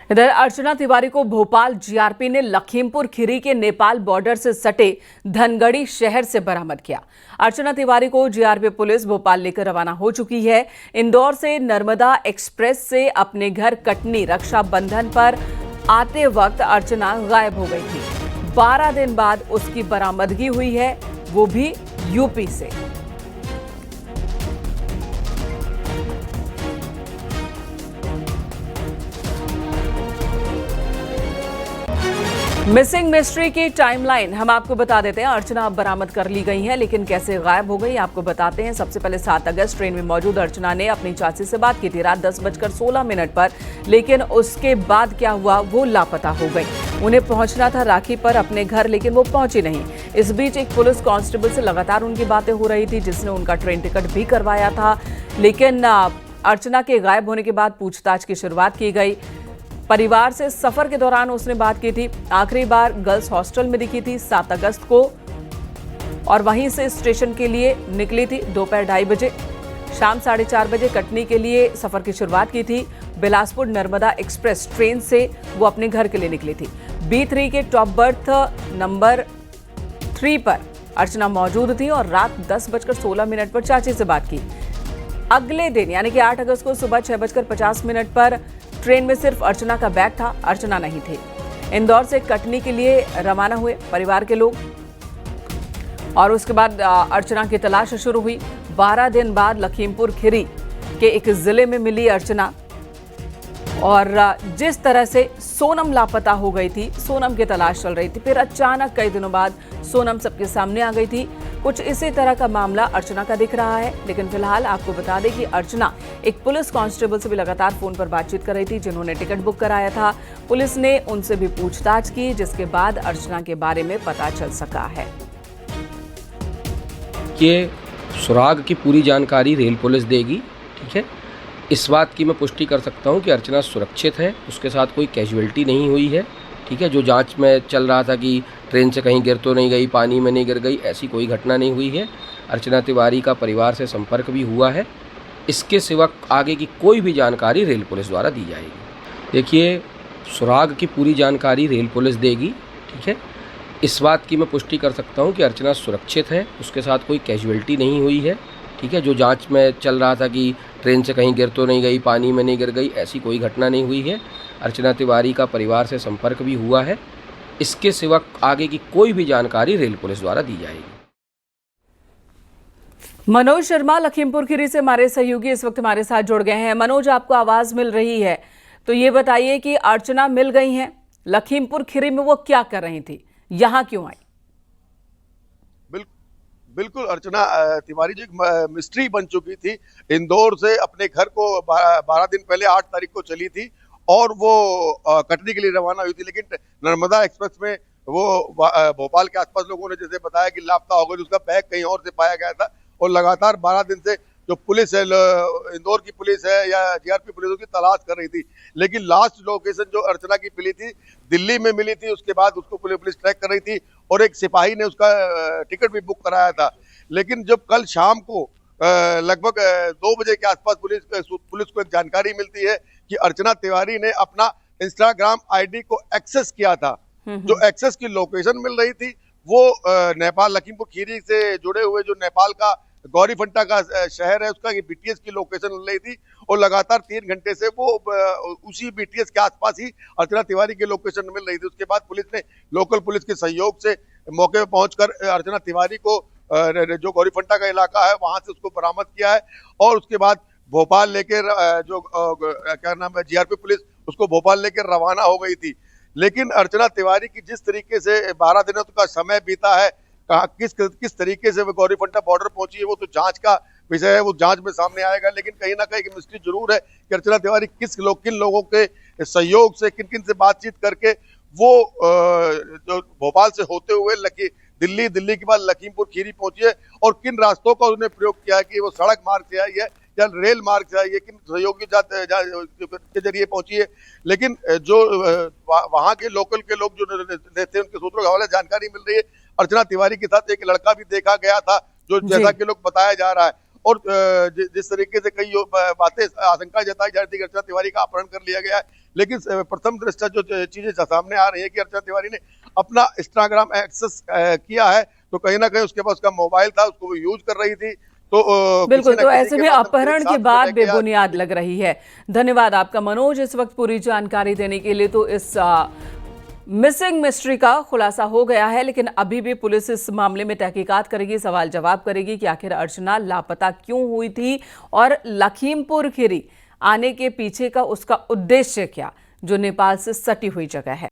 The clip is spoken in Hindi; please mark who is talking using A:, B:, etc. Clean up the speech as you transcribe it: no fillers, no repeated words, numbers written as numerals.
A: इधर अर्चना तिवारी को भोपाल जीआरपी ने लखीमपुर खीरी के नेपाल बॉर्डर से सटे धनगढ़ी शहर से बरामद किया। अर्चना तिवारी को जीआरपी पुलिस भोपाल लेकर रवाना हो चुकी है। इंदौर से नर्मदा एक्सप्रेस से अपने घर कटनी रक्षाबंधन पर आते वक्त अर्चना गायब हो गई थी। 12 दिन बाद उसकी बरामदगी हुई है, वो भी यूपी से। मिसिंग मिस्ट्री की टाइमलाइन हम आपको बता देते हैं। अर्चना अब बरामद कर ली गई है, लेकिन कैसे गायब हो गई आपको बताते हैं। सबसे पहले 7 अगस्त ट्रेन में मौजूद अर्चना ने अपनी चाची से बात की थी रात 10:16 पर, लेकिन उसके बाद क्या हुआ, वो लापता हो गई। उन्हें पहुंचना था राखी पर अपने घर, लेकिन वो पहुंची नहीं। इस बीच एक पुलिस कांस्टेबल से लगातार उनकी बातें हो रही थी, जिसने उनका ट्रेन टिकट भी करवाया था। लेकिन अर्चना के गायब होने के बाद पूछताछ की शुरुआत की गई। परिवार से सफर के दौरान उसने बात की थी। आखिरी बार गर्ल्स हॉस्टल में दिखी थी 7 अगस्त को, और वहीं से स्टेशन के लिए निकली थी दोपहर 2:30 बजे। शाम 4:30 बजे कटनी के लिए सफर की शुरुआत की थी। बिलासपुर नर्मदा एक्सप्रेस ट्रेन से वो अपने घर के लिए निकली थी। B3 के टॉप बर्थ नंबर 3 पर अर्चना मौजूद थी और रात 10:16 पर चाची से बात की। अगले दिन यानी कि 8 अगस्त को सुबह 6:50 पर ट्रेन में सिर्फ अर्चना का बैग था, अर्चना नहीं थी। इंदौर से कटनी के लिए रवाना हुए परिवार के लोग, और उसके बाद अर्चना की तलाश शुरू हुई। 12 दिन बाद लखीमपुर खीरी के एक जिले में मिली अर्चना, और जिस तरह से सोनम लापता हो गई थी, सोनम की तलाश चल रही थी। फिर अचानक कई दिनों बाद सोनम सबके सामने आ गई थी। कुछ इसी तरह का मामला अर्चना का दिख रहा है। लेकिन फिलहाल आपको बता दें कि अर्चना एक पुलिस कांस्टेबल से भी लगातार फोन पर बातचीत कर रही थी, जिन्होंने टिकट बुक कराया था। पुलिस ने उनसे भी पूछताछ की, जिसके बाद अर्चना के बारे में पता चल सका है।
B: ये सुराग की पूरी जानकारी रेल पुलिस देगी, ठीक है। इस बात की मैं पुष्टि कर सकता हूँ कि अर्चना सुरक्षित है, उसके साथ कोई कैजुअल्टी नहीं हुई है, ठीक है। जो जांच में चल रहा था कि ट्रेन से कहीं गिर तो नहीं गई, पानी में नहीं गिर गई, ऐसी कोई घटना नहीं हुई है। अर्चना तिवारी का परिवार से संपर्क भी हुआ है। इसके सिवा आगे की कोई भी जानकारी रेल पुलिस द्वारा दी जाएगी। देखिए, सुराग की पूरी जानकारी रेल पुलिस देगी, ठीक है। इस बात की मैं पुष्टि कर सकता हूँ कि अर्चना सुरक्षित है, उसके साथ कोई कैजुअल्टी नहीं हुई है, ठीक है। जो जांच में चल रहा था कि ट्रेन से कहीं गिर तो नहीं गई, पानी में नहीं गिर गई, ऐसी कोई घटना नहीं हुई है। अर्चना तिवारी का परिवार से संपर्क भी हुआ है। इसके सिवा आगे की कोई भी जानकारी रेल पुलिस द्वारा दी जाएगी।
A: मनोज शर्मा लखीमपुर खीरी से हमारे सहयोगी इस वक्त हमारे साथ जुड़ गए हैं। मनोज, आपको आवाज मिल रही है, तो ये बताइए कि अर्चना मिल गई हैं, लखीमपुर खीरी में वो क्या कर रही थी, यहाँ क्यों आई?
C: बिल्कुल, अर्चना तिवारी जी मिस्ट्री बन चुकी थी। इंदौर से अपने घर को 12 दिन पहले 8 तारीख को चली थी और वो कटनी के लिए रवाना हुई थी, लेकिन नर्मदा एक्सप्रेस में वो भोपाल के आसपास लोगों ने जैसे बताया कि लापता हो गई। उसका बैग कहीं और से पाया गया था और लगातार 12 दिन से जो पुलिस है, इंदौर की पुलिस है या जीआरपी पुलिस, उसकी तलाश कर रही थी। लेकिन लास्ट लोकेशन जो अर्चना की मिली थी, दिल्ली में मिली थी। उसके बाद उसको पुलिस ट्रैक कर रही थी और एक सिपाही ने उसका टिकट भी बुक कराया था। लेकिन जब कल शाम को लगभग 2 बजे के आसपास पुलिस को एक जानकारी मिलती है कि अर्चना तिवारी ने अपना इंस्टाग्राम आईडी को एक्सेस किया था। जो एक्सेस की लोकेशन मिल रही थी वो नेपाल लखीमपुर खीरी से जुड़े हुए जो नेपाल का गौरीफंटा का शहर है, उसका बीटीएस की लोकेशन मिल रही थी। और लगातार 3 घंटे से वो उसी बीटीएस के आसपास ही अर्चना तिवारी की लोकेशन मिल रही थी। उसके बाद पुलिस ने लोकल पुलिस के सहयोग से मौके पर पहुंचकर अर्चना तिवारी को जो गौरीफंटा का इलाका है वहां से उसको बरामद किया है, और उसके बाद भोपाल लेकर जो क्या नाम है जीआरपी पुलिस, उसको भोपाल लेकर रवाना हो गई थी। लेकिन अर्चना तिवारी की जिस तरीके से 12 दिनों का समय बीता है, किस तरीके से वो गौरीफंटा बॉर्डर पहुंची है, वो तो जांच का विषय है, वो जांच में सामने आएगा। लेकिन कहीं ना कहीं मिस्ट्री जरूर है कि अर्चना तिवारी किन लोगों के सहयोग से, किन किन से बातचीत करके वो जो भोपाल से होते हुए दिल्ली के बाद लखीमपुर खीरी पहुंची है, और किन रास्तों का उसने प्रयोग किया है कि वो सड़क मार्ग से आई है या रेल मार्ग से आई है, किन सहयोगी के जरिए पहुंची है। लेकिन जो वहां के लोकल के लोग जो थे, उनके सूत्रों के हवाले जानकारी मिल रही है अर्चना तिवारी के साथ एक लड़का भी देखा गया था, जो जैसा कि लोग बताया जा रहा है। और जिस तरीके से कई बातें आशंका जताई जा रही थी कि अर्चना तिवारी का अपहरण कर लिया गया है लेकिन प्रथम दृष्टया जो चीजें सामने आ रही है कि अर्चना तिवारी ने अपना इंस्टाग्राम एक्सेस किया है, तो कहीं ना कहीं उसके पास उसका मोबाइल था, उसको वो यूज कर रही थी। तो
A: बिल्कुल,
C: किसी
A: तो
C: न किसी
A: ऐसे
C: के
A: में
C: माध्यम से
A: अपहरण
C: एक
A: की
C: साथ
A: बात
C: में लेके
A: बेबुनियाद लग रही है। धन्यवाद आपका मनोज, इस वक्त पूरी जानकारी देने के लिए। तो इस मिसिंग मिस्ट्री का खुलासा हो गया है, लेकिन अभी भी पुलिस इस मामले में तहकीकात करेगी, सवाल जवाब करेगी कि आखिर अर्चना लापता क्यों हुई थी और लखीमपुर खीरी आने के पीछे का उसका उद्देश्य क्या, जो नेपाल से सटी हुई जगह है।